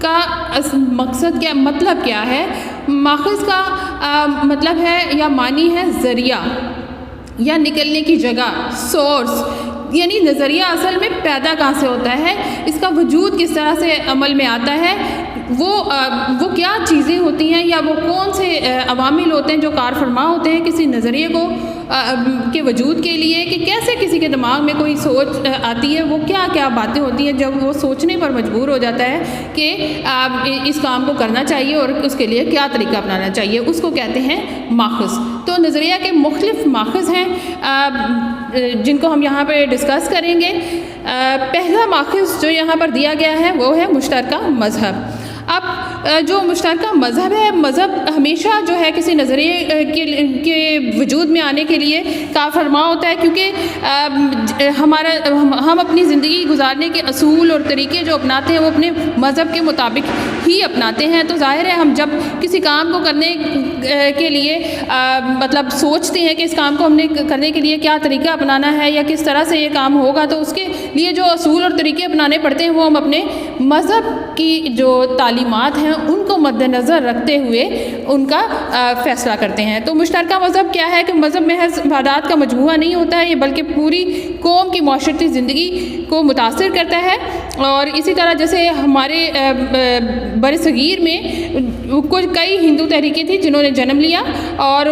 کا مقصد کیا، مطلب کیا ہے؟ ماخذ کا مطلب ہے یا معنی ہے ذریعہ یا نکلنے کی جگہ، سورس، یعنی نظریہ اصل میں پیدا کہاں سے ہوتا ہے، اس کا وجود کس طرح سے عمل میں آتا ہے، وہ کیا چیزیں ہوتی ہیں یا وہ کون سے عوامل ہوتے ہیں جو کار فرما ہوتے ہیں کسی نظریے کو کے وجود کے لیے، کہ کیسے کسی کے دماغ میں کوئی سوچ آتی ہے، وہ کیا کیا باتیں ہوتی ہیں جب وہ سوچنے پر مجبور ہو جاتا ہے کہ اس کام کو کرنا چاہیے اور اس کے لیے کیا طریقہ اپنانا چاہیے، اس کو کہتے ہیں ماخذ۔ تو نظریہ کے مختلف ماخذ ہیں جن کو ہم یہاں پہ ڈسکس کریں گے۔ پہلا ماخذ جو یہاں پر دیا گیا ہے وہ ہے مشترکہ مذہب۔ اب جو مشترکہ مذہب ہے، مذہب ہمیشہ جو ہے کسی نظریے کے وجود میں آنے کے لیے کار فرما ہوتا ہے، کیونکہ ہم اپنی زندگی گزارنے کے اصول اور طریقے جو اپناتے ہیں وہ اپنے مذہب کے مطابق ہی اپناتے ہیں۔ تو ظاہر ہے ہم جب کسی کام کو کرنے کے لیے مطلب سوچتے ہیں کہ اس کام کو ہم نے کرنے کے لیے کیا طریقہ اپنانا ہے یا کس طرح سے یہ کام ہوگا، تو اس کے لیے جو اصول اور طریقے اپنانے پڑتے ہیں وہ ہم اپنے مذہب کی جو تعلیمات ہیں ان کو مد نظر رکھتے ہوئے ان کا فیصلہ کرتے ہیں۔ تو مشترکہ مذہب کیا ہے کہ مذہب محض عبادات کا مجموعہ نہیں ہوتا ہے، یہ بلکہ پوری قوم کی معاشرتی زندگی کو متاثر کرتا ہے۔ اور اسی طرح جیسے ہمارے بر صغیر میں کئی ہندو تحریکیں تھیں جنہوں نے جنم لیا، اور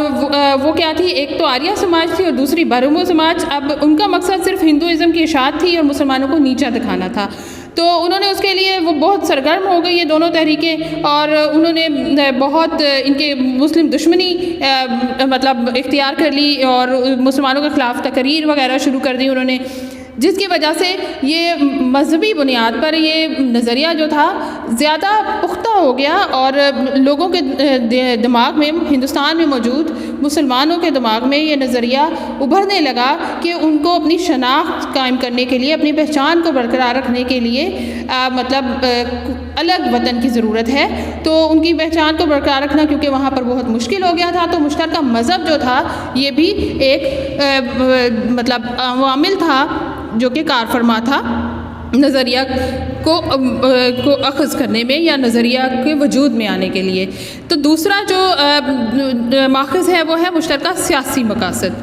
وہ کیا تھی، ایک تو آریہ سماج تھی اور دوسری برہمو سماج۔ اب ان کا مقصد صرف ہندوازم کی اشاعت تھی اور مسلمانوں کو نیچا دکھانا تھا، تو انہوں نے اس کے لیے وہ بہت سرگرم ہو گئی یہ دونوں تحریکیں، اور انہوں نے بہت ان کے مسلم دشمنی مطلب اختیار کر لی اور مسلمانوں کے خلاف تقریر وغیرہ شروع کر دی انہوں نے، جس کی وجہ سے یہ مذہبی بنیاد پر یہ نظریہ جو تھا زیادہ پختہ ہو گیا، اور لوگوں کے دماغ میں، ہندوستان میں موجود مسلمانوں کے دماغ میں یہ نظریہ ابھرنے لگا کہ ان کو اپنی شناخت قائم کرنے کے لیے، اپنی پہچان کو برقرار رکھنے کے لیے مطلب الگ وطن کی ضرورت ہے۔ تو ان کی پہچان کو برقرار رکھنا کیونکہ وہاں پر بہت مشکل ہو گیا تھا، تو مشترکہ مذہب جو تھا یہ بھی ایک مطلب عوامل تھا جو کہ کار فرما تھا نظریہ کو اخذ کرنے میں یا نظریہ کے وجود میں آنے کے لیے۔ تو دوسرا جو ماخذ ہے وہ ہے مشترکہ سیاسی مقاصد۔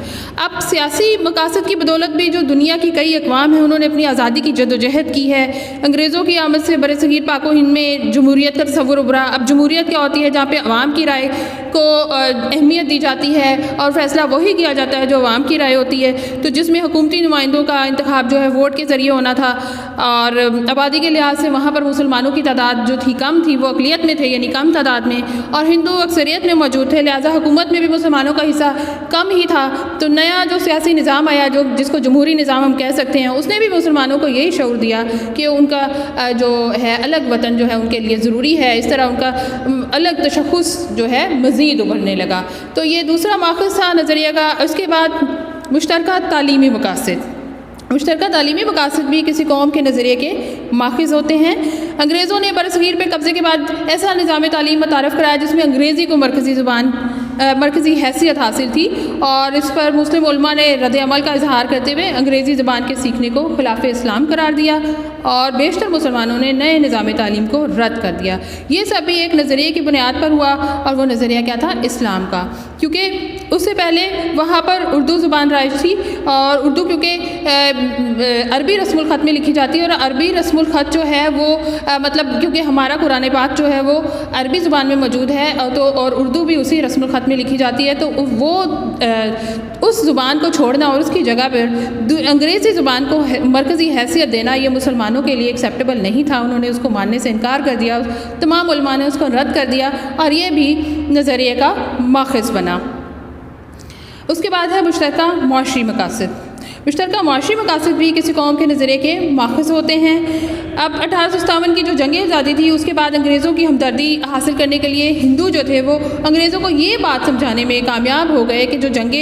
اب سیاسی مقاصد کی بدولت بھی جو دنیا کی کئی اقوام ہیں انہوں نے اپنی آزادی کی جدوجہد کی ہے۔ انگریزوں کی آمد سے بر صغیر پاک و ہند میں جمہوریت کا تصور ابھرا۔ اب جمہوریت کیا ہوتی ہے؟ جہاں پہ عوام کی رائے کو اہمیت دی جاتی ہے اور فیصلہ وہی کیا جاتا ہے جو عوام کی رائے ہوتی ہے، تو جس میں حکومتی نمائندوں کا انتخاب جو ہے ووٹ کے ذریعے ہونا تھا، اور آبادی کے لحاظ سے وہاں پر مسلمانوں کی تعداد جو تھی کم تھی، وہ اقلیت میں تھے یعنی کم تعداد میں، اور ہندو اکثریت میں موجود تھے، لہٰذا حکومت میں بھی مسلمانوں کا حصہ کم ہی تھا۔ تو نیا جو سیاسی نظام آیا جس کو جمہوری نظام ہم کہہ سکتے ہیں، اس نے بھی مسلمانوں کو یہی شعور دیا کہ ان کا جو ہے الگ وطن جو ہے ان کے لیے ضروری ہے، اس طرح ان کا الگ تشخص جو ہے مزید ابھرنے لگا۔ تو یہ دوسرا ماخذ تھا نظریہ کا۔ اس کے بعد مشترکہ تعلیمی مقاصد۔ مشترکہ تعلیمی مقاصد بھی کسی قوم کے نظریے کے ماخذ ہوتے ہیں۔ انگریزوں نے برصغیر پہ قبضے کے بعد ایسا نظام تعلیم متعارف کرایا جس میں انگریزی کو مرکزی حیثیت حاصل تھی، اور اس پر مسلم علماء نے رد عمل کا اظہار کرتے ہوئے انگریزی زبان کے سیکھنے کو خلاف اسلام قرار دیا، اور بیشتر مسلمانوں نے نئے نظام تعلیم کو رد کر دیا۔ یہ سب بھی ایک نظریے کی بنیاد پر ہوا، اور وہ نظریہ کیا تھا؟ اسلام کا، کیونکہ اس سے پہلے وہاں پر اردو زبان رائج تھی، اور اردو کیونکہ عربی رسم الخط میں لکھی جاتی ہے، اور عربی رسم الخط جو ہے وہ مطلب کیونکہ ہمارا قرآن پاک جو ہے وہ عربی زبان میں موجود ہے، اور اردو بھی اسی رسم الخط میں لکھی جاتی ہے، تو وہ اس زبان کو چھوڑنا اور اس کی جگہ پر انگریزی زبان کو مرکزی حیثیت دینا یہ مسلمانوں کے لیے ایکسیپٹیبل نہیں تھا۔ انہوں نے اس کو ماننے سے انکار کر دیا، تمام علماء نے اس کو رد کر دیا، اور یہ بھی نظریے کا ماخذ بنا۔ اس کے بعد ہے مشترکہ معاشی مقاصد۔ مشترکہ معاشی مقاصد بھی کسی قوم کے نظریے کے ماخذ ہوتے ہیں۔ اب 1857 کی جو جنگ آزادی تھی اس کے بعد انگریزوں کی ہمدردی حاصل کرنے کے لیے ہندو جو تھے وہ انگریزوں کو یہ بات سمجھانے میں کامیاب ہو گئے کہ جو جنگ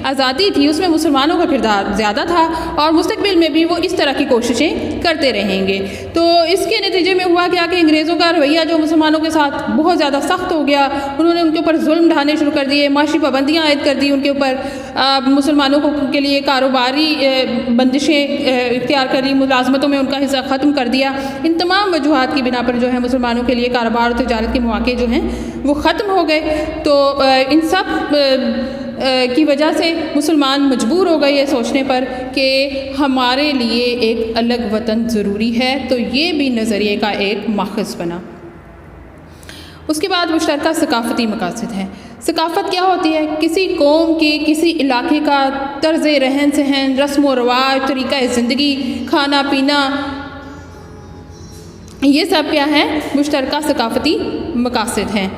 آزادی تھی اس میں مسلمانوں کا کردار زیادہ تھا، اور مستقبل میں بھی وہ اس طرح کی کوششیں کرتے رہیں گے۔ تو اس کے نتیجے میں ہوا کیا کہ انگریزوں کا رویہ جو مسلمانوں کے ساتھ بہت زیادہ سخت ہو گیا، انہوں نے ان کے اوپر ظلم ڈھانے شروع کر دیے، معاشی پابندیاں عائد کر دی ان کے اوپر، مسلمانوں کے لیے کاروباری مالی بندشیں اختیار کر لی، ملازمتوں میں ان کا حصہ ختم کر دیا، ان تمام وجوہات کی بنا پر جو ہے مسلمانوں کے لیے کاروبار اور تجارت کے مواقع جو ہیں وہ ختم ہو گئے۔ تو ان سب کی وجہ سے مسلمان مجبور ہو گئے یہ سوچنے پر کہ ہمارے لیے ایک الگ وطن ضروری ہے، تو یہ بھی نظریے کا ایک ماخذ بنا۔ اس کے بعد مشترکہ ثقافتی مقاصد ہیں۔ ثقافت کیا ہوتی ہے؟ کسی قوم کے، کسی علاقے کا طرز رہن سہن، رسم و رواج، طریقہ زندگی، کھانا پینا، یہ سب کیا ہے؟ مشترکہ ثقافتی مقاصد ہیں۔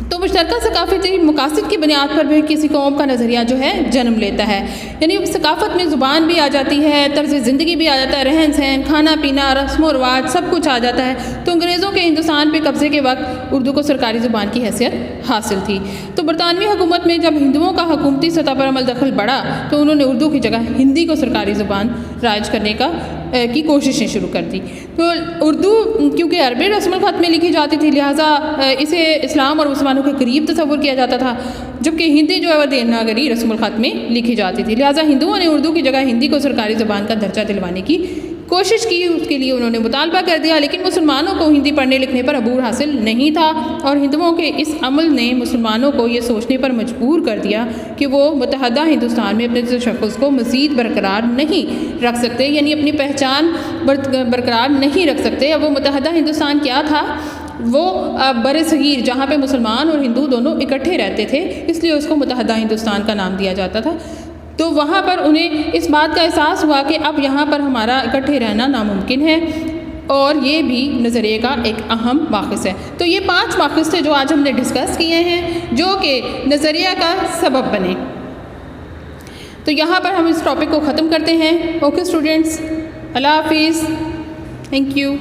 تو مشترکہ ثقافتی مقاصد کی بنیاد پر بھی کسی قوم کا نظریہ جو ہے جنم لیتا ہے، یعنی ثقافت میں زبان بھی آ جاتی ہے، طرز زندگی بھی آ جاتا ہے، رہن سہن، کھانا پینا، رسم و رواج، سب کچھ آ جاتا ہے۔ تو انگریزوں کے ہندوستان پہ قبضے کے وقت اردو کو سرکاری زبان کی حیثیت حاصل تھی۔ تو برطانوی حکومت میں جب ہندوؤں کا حکومتی سطح پر عمل دخل بڑھا تو انہوں نے اردو کی جگہ ہندی کو سرکاری زبان رائج کرنے کی کوششیں شروع کر دی۔ تو اردو کیونکہ عربی رسم الخط میں لکھی جاتی تھی، لہٰذا اسے اسلام اور مسلمانوں کے قریب تصور کیا جاتا تھا، جبکہ ہندی جو ہے وہ دیوناگری رسم الخط میں لکھی جاتی تھی، لہٰذا ہندوؤں نے اردو کی جگہ ہندی کو سرکاری زبان کا درجہ دلوانے کی کوشش کی۔ اس کے لیے انہوں نے مطالبہ کر دیا، لیکن مسلمانوں کو ہندی پڑھنے لکھنے پر عبور حاصل نہیں تھا، اور ہندوؤں کے اس عمل نے مسلمانوں کو یہ سوچنے پر مجبور کر دیا کہ وہ متحدہ ہندوستان میں اپنے تشخص کو مزید برقرار نہیں رکھ سکتے، یعنی اپنی پہچان برقرار نہیں رکھ سکتے۔ اب وہ متحدہ ہندوستان کیا تھا؟ وہ بر صغیر جہاں پہ مسلمان اور ہندو دونوں اکٹھے رہتے تھے، اس لیے اس کو متحدہ ہندوستان کا نام دیا جاتا تھا۔ تو وہاں پر انہیں اس بات کا احساس ہوا کہ اب یہاں پر ہمارا اکٹھے رہنا ناممکن ہے، اور یہ بھی نظریے کا ایک اہم ماخذ ہے۔ تو یہ 5 ماخذ تھے جو آج ہم نے ڈسکس کیے ہیں، جو کہ نظریہ کا سبب بنے۔ تو یہاں پر ہم اس ٹاپک کو ختم کرتے ہیں۔ اوکے اسٹوڈنٹس، اللہ حافظ، تھینک یو۔